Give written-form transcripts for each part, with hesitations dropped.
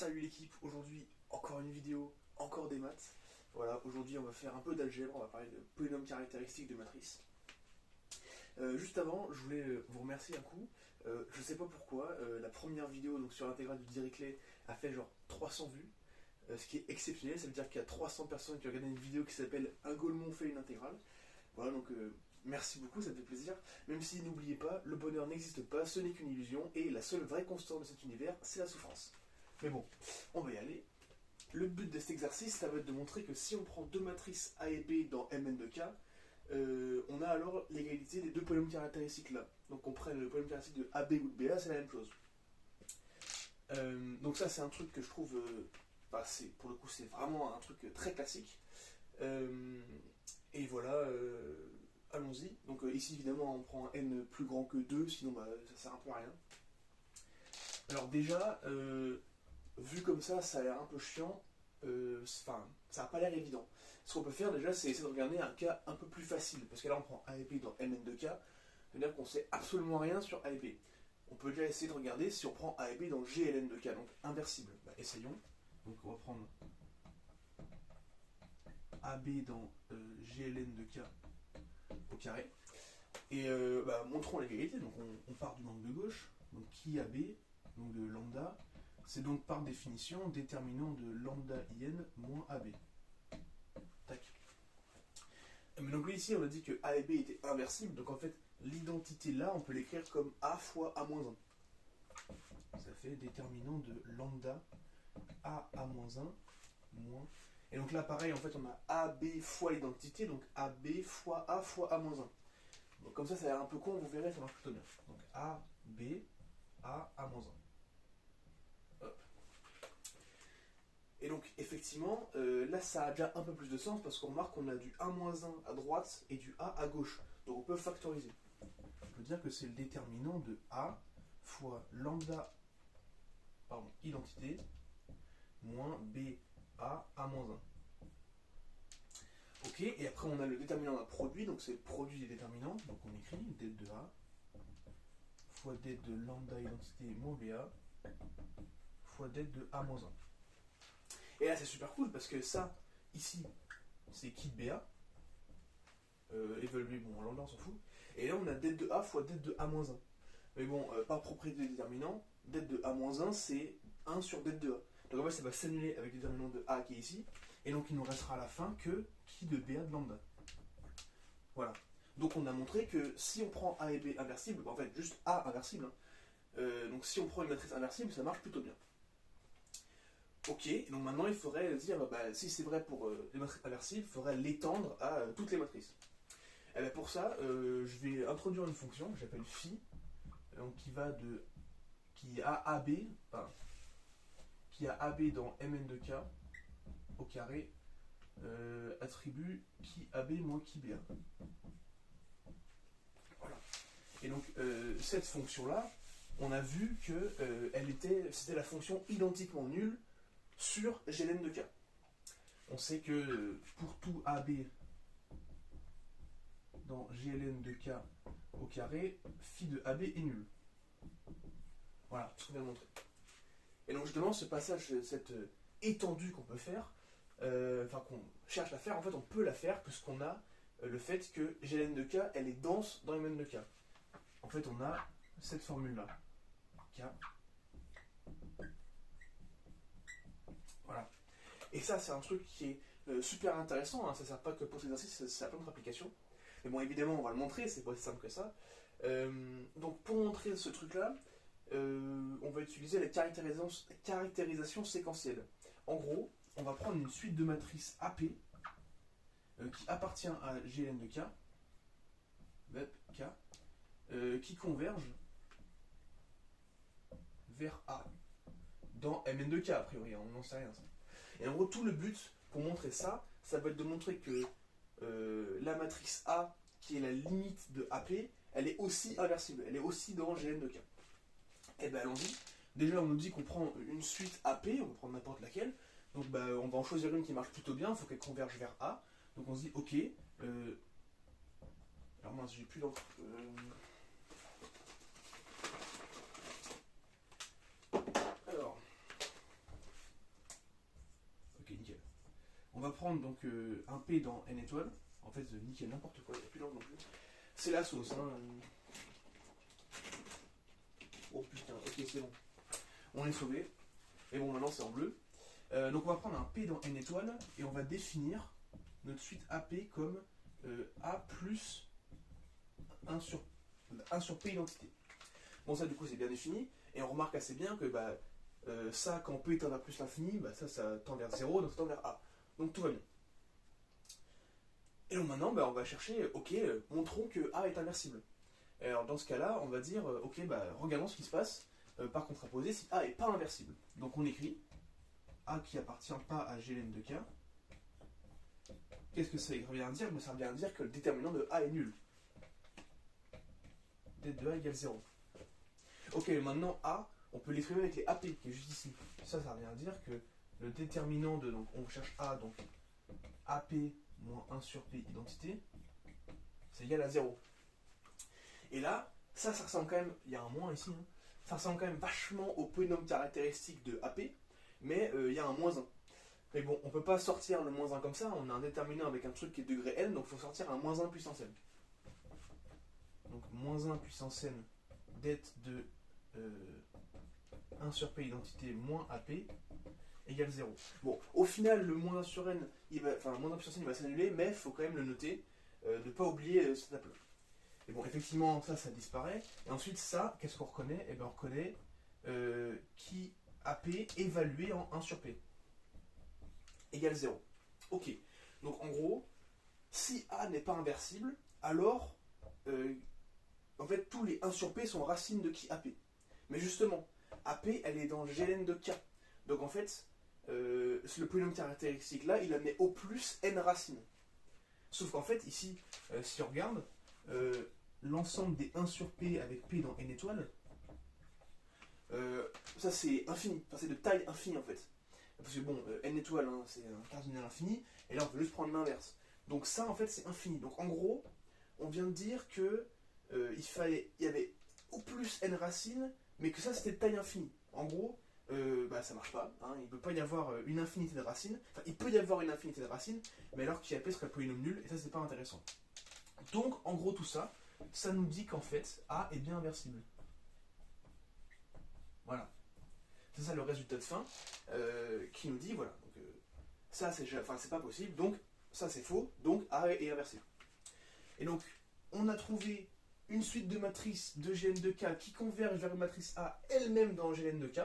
Salut l'équipe, aujourd'hui encore une vidéo, encore des maths. Voilà, aujourd'hui on va faire un peu d'algèbre, on va parler de polynômes caractéristiques de matrices. Juste avant, je voulais vous remercier un coup. Je sais pas pourquoi, la première vidéo donc sur l'intégrale de Dirichlet a fait genre 300 vues, ce qui est exceptionnel, ça veut dire qu'il y a 300 personnes qui ont regardé une vidéo qui s'appelle Un Gaulmon fait une intégrale. Voilà, donc merci beaucoup, ça me fait plaisir. Même si n'oubliez pas, le bonheur n'existe pas, ce n'est qu'une illusion, et la seule vraie constante de cet univers, c'est la souffrance. Mais bon, on va y aller. Le but de cet exercice, ça va être de montrer que si on prend deux matrices A et B dans Mn de K, on a alors l'égalité des deux polynômes caractéristiques là. Donc on prend le polynôme caractéristique de AB ou de BA, c'est la même chose. Donc ça c'est un truc que je trouve, pour le coup c'est vraiment un truc très classique. Et voilà, allons-y. Donc ici évidemment on prend un n plus grand que 2, sinon ça sert un peu à rien. Alors déjà, vu comme ça a l'air un peu chiant, ça n'a pas l'air évident. Ce qu'on peut faire déjà, c'est essayer de regarder un cas un peu plus facile, parce que là on prend A et B dans Mn de K, c'est-à-dire qu'on sait absolument rien sur A et B. On peut déjà essayer de regarder si on prend A et B dans GLN de K, donc inversible. Essayons. Donc on va prendre AB dans GLN de K au carré. Et montrons l'égalité, donc on part du angle de gauche, donc qui AB, donc de lambda, c'est donc par définition déterminant de lambda in moins AB. Tac. Mais donc là ici on a dit que A et B étaient inversibles, donc en fait l'identité là on peut l'écrire comme A fois A-1. Ça fait déterminant de lambda A-1 moins. Et donc là pareil en fait on a AB fois l'identité, donc AB fois A fois A-1. Donc comme ça a l'air un peu con, vous verrez ça marche plutôt bien. Donc AB A-1. Et donc effectivement, là ça a déjà un peu plus de sens parce qu'on remarque qu'on a du A-1 à droite et du A à gauche. Donc on peut factoriser. On peut dire que c'est le déterminant de A fois lambda, identité, moins B A-1. Ok, et après on a le déterminant d'un produit, donc c'est le produit des déterminants. Donc on écrit det de A fois det de lambda identité moins BA fois det de A-1. Et là c'est super cool parce que ça, ici, c'est qui de BA, évalué, en lambda on s'en fout. Et là on a det de A fois det de A-1. Mais bon, par propriété des déterminants, det de A-1 c'est 1 sur det de A. Donc en fait ça va s'annuler avec le déterminant de A qui est ici. Et donc il nous restera à la fin que qui de BA de lambda. Voilà. Donc on a montré que si on prend A et B inversibles, en fait juste A inversible, donc si on prend une matrice inversible, ça marche plutôt bien. Ok, donc maintenant il faudrait dire, si c'est vrai pour les matrices inversibles, il faudrait l'étendre à toutes les matrices. Et bien pour ça, je vais introduire une fonction que j'appelle phi, donc qui a AB dans Mn de K au carré, attribue qui AB moins qui BA. Voilà. Et donc cette fonction-là, on a vu que c'était la fonction identiquement nulle sur GLN de K. On sait que pour tout AB dans GLN de K au carré, phi de AB est nul. Voilà, ce qu'on vient de montrer. Et donc justement, ce passage, cette étendue qu'on peut faire, qu'on cherche à faire, en fait on peut la faire puisqu'on a le fait que GLN de K, elle est dense dans Mn de K. En fait on a cette formule-là. K. Voilà. Et ça, c'est un truc qui est super intéressant, hein. Ça ne sert pas que pour cet exercice, ça a plein d'autres applications. Mais bon, évidemment, on va le montrer, c'est pas aussi simple que ça. Donc, pour montrer ce truc-là, on va utiliser la caractérisation séquentielle. En gros, on va prendre une suite de matrices AP qui appartient à GLN de K, qui convergent vers A dans Mn de K, a priori, on n'en sait rien. Ça. Et en gros, tout le but pour montrer ça, ça va être de montrer que la matrice A, qui est la limite de AP, elle est aussi inversible, elle est aussi dans GN de K. Et bien allons-y. Déjà, on nous dit qu'on prend une suite AP, on peut prendre n'importe laquelle. Donc on va en choisir une qui marche plutôt bien, il faut qu'elle converge vers A. Donc on se dit, ok. Alors moi, j'ai plus d'encre. Alors. prendre donc un P dans n étoiles. En fait, nickel, n'importe quoi, il n'y a plus d'angle non plus. C'est la sauce, hein. Oh putain, ok, c'est bon. On est sauvé. Et bon, maintenant c'est en bleu. Donc on va prendre un P dans n étoiles et on va définir notre suite AP comme A plus 1 sur P identité. Bon, ça du coup c'est bien défini. Et on remarque assez bien que ça, quand P tend vers plus l'infini, ça tend vers 0, donc ça tend vers A. Donc tout va bien. Et donc maintenant, on va chercher, ok, montrons que A est inversible. Et alors dans ce cas-là, on va dire, ok, regardons ce qui se passe par contraposé si A n'est pas inversible. Donc on écrit A qui appartient pas à Gln de K. Qu'est-ce que ça revient à dire? Ça revient à dire que le déterminant de A est nul. Det de A égale 0. Ok, maintenant A, on peut l'exprimer avec les AP qui est juste ici. Ça revient à dire que le déterminant de, donc on cherche A, donc AP moins 1 sur P identité, c'est égal à 0. Et là, ça ressemble quand même, il y a un moins ici, hein, ça ressemble quand même vachement au polynôme caractéristique de AP, mais il y a un moins 1. Mais bon, on peut pas sortir le moins 1 comme ça, on a un déterminant avec un truc qui est degré n, donc il faut sortir un moins 1 puissance n. Donc moins 1 puissance n det de 1 sur P identité moins AP égale 0. Bon, au final, le moins 1 sur n, moins 1 puissance n il va s'annuler, mais il faut quand même le noter, de ne pas oublier cette étape-là. Et bon, effectivement, ça disparaît. Et ensuite, ça, qu'est-ce qu'on reconnaît? Eh bien, on reconnaît qui AP évalué en 1 sur P égale 0. Ok. Donc, en gros, si A n'est pas inversible, alors, en fait, tous les 1 sur P sont racines de qui AP. Mais justement, AP, elle est dans Gln de K. Donc, en fait, le polynôme caractéristique là, il admet au plus n racines. Sauf qu'en fait, ici, si on regarde, l'ensemble des 1 sur P avec P dans n étoiles, ça c'est infini, enfin c'est de taille infinie en fait. Parce que bon, n étoiles, hein, c'est un cardinal infini, et là on peut juste prendre l'inverse. Donc ça en fait c'est infini. Donc en gros, on vient de dire que il y avait au plus n racines, mais que ça c'était de taille infinie. En gros, ça marche pas, hein, il ne peut pas y avoir une infinité de racines, enfin il peut y avoir une infinité de racines, mais alors qui appelle serait le polynôme nul, et ça c'est pas intéressant. Donc en gros tout ça, ça nous dit qu'en fait A est bien inversible. Voilà. C'est ça le résultat de fin qui nous dit voilà. Donc, ça c'est pas possible, donc ça c'est faux, donc A est inversible. Et donc on a trouvé une suite de matrices de Gln de K qui convergent vers une matrice A elle-même dans Gln de K.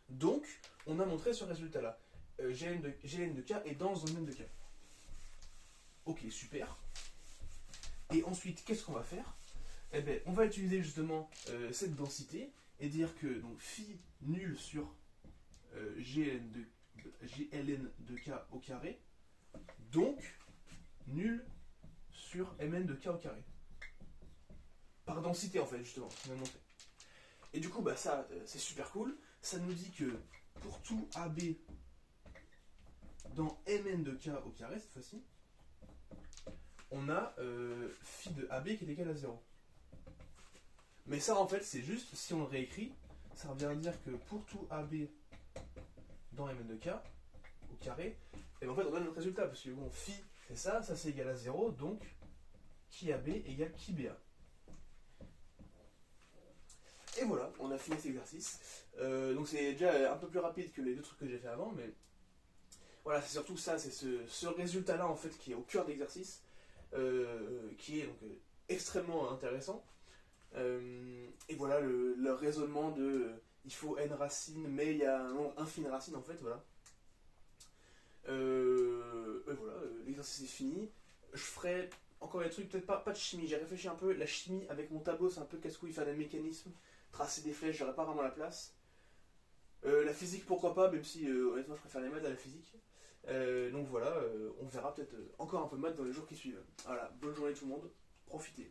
Donc on a montré ce résultat-là. Gln de K est dans un domaine de K. Ok, super. Et ensuite, qu'est-ce qu'on va faire? Eh bien, on va utiliser justement cette densité et dire que donc, phi nul sur gln de K au carré, donc nul sur mn de K au carré. Par densité en fait, justement, on va montrer. Et du coup, ça, c'est super cool. Ça nous dit que pour tout AB dans mn de K au carré, cette fois-ci, on a phi de AB qui est égal à 0. Mais ça, en fait, c'est juste, si on le réécrit, ça revient à dire que pour tout AB dans mn de K, au carré, et en fait, on donne notre résultat, parce que bon, phi, c'est ça c'est égal à 0, donc qui AB égale qui BA. Et voilà, on a fini cet exercice. Donc c'est déjà un peu plus rapide que les deux trucs que j'ai fait avant, mais voilà, c'est surtout ça, c'est ce résultat-là, en fait, qui est au cœur de l'exercice. Qui est donc extrêmement intéressant. Et voilà le raisonnement de il faut n racines, mais il y a un nombre infini de racines en fait, voilà. Voilà, l'exercice est fini. Je ferai encore des trucs, peut-être pas de chimie, j'ai réfléchi un peu, la chimie avec mon tableau c'est un peu casse-couille, faire des mécanismes, tracer des flèches, j'aurais pas vraiment la place. La physique pourquoi pas, même si honnêtement je préfère les maths à la physique. Donc voilà, on verra peut-être encore un peu de maths dans les jours qui suivent. Voilà, bonne journée tout le monde, profitez.